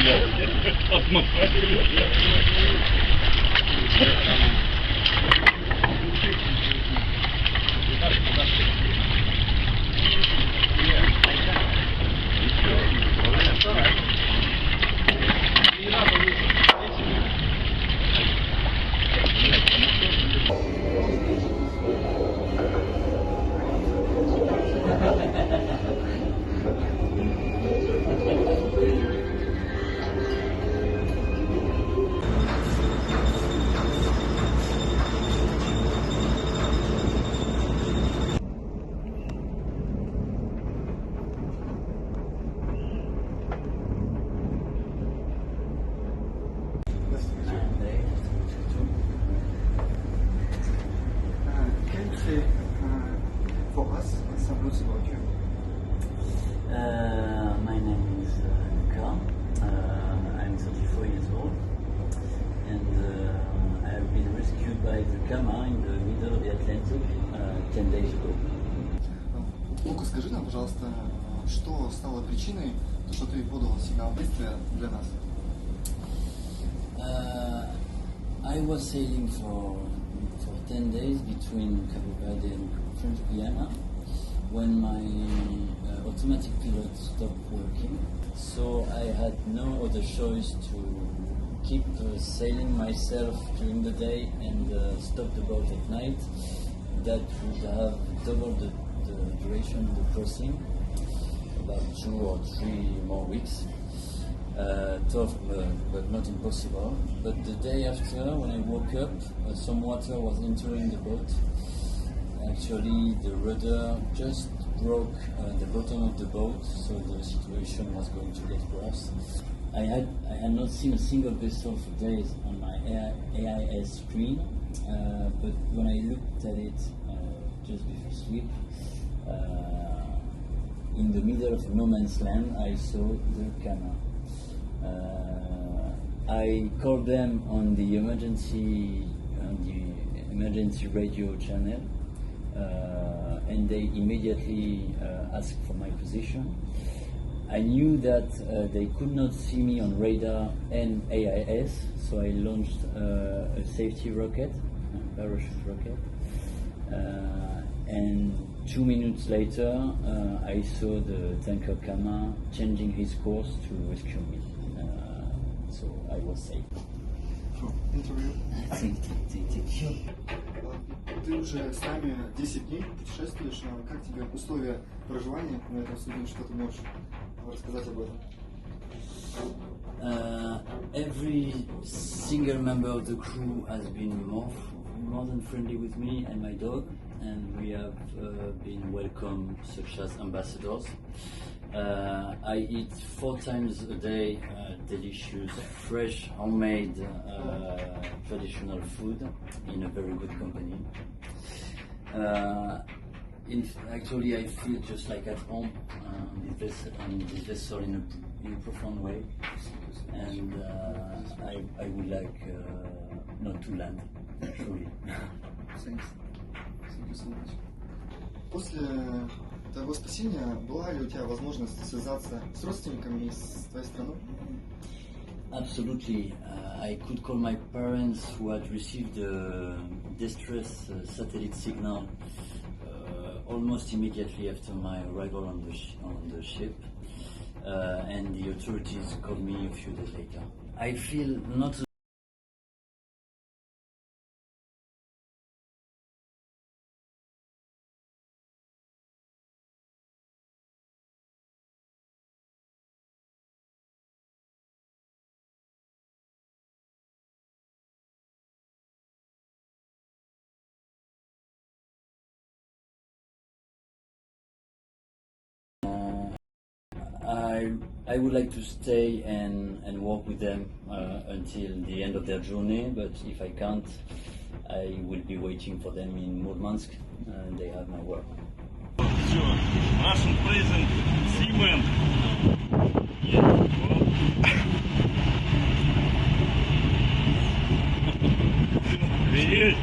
Can you say for us some words about you? My name is Lucas. I'm 34 years old, and I have been rescued by the Kama in the middle of the Atlantic 10 days ago. Лука, скажи нам, пожалуйста, что стало причиной, что ты подал сигнал бедствия для нас? I was sailing for 10 days between Cabo Verde and French Guiana when my automatic pilot stopped working. So I had no other choice to keep sailing myself during the day and stop the boat at night. That would have doubled the duration of the crossing, about 2 or 3 more weeks. Tough, but not impossible. But the day after, when I woke up, some water was entering the boat. Actually, the rudder just broke the bottom of the boat, so the situation was going to get worse. I had not seen a single vessel for days on my AIS screen, but when I looked at it just before sleep, in the middle of no man's land, I saw the Kama. I called them on the emergency radio channel, and they immediately asked for my position. I knew that they could not see me on radar and AIS, so I launched a safety rocket, a parachute rocket, and 2 minutes later I saw the tanker Kama changing his course to rescue me. So I was safe. Интервью. Thank you. Ты уже с нами 10 дней путешествуешь. Как тебе условия проживания на этом судне? Что ты можешь рассказать об этом? Every single member of the crew has been more than friendly with me and my dog, and we have been welcomed such as ambassadors. I eat 4 times a day delicious, fresh, homemade, traditional food in a very good company. Actually, I feel just like at home on this vessel in a profound way, and I would like not to land, truly. Thanks. Thank you so much. После твоего спасения была ли у тебя возможность связаться с родственниками из твоей страны? Absolutely. I could call my parents who had received a distress satellite signal almost immediately after my arrival on the ship, and the authorities called me a few days later. I feel not I would like to stay and work with them until the end of their journey, but if I can't, I will be waiting for them in Murmansk, and they have my work. Все, Russian prison, seaman. Привет.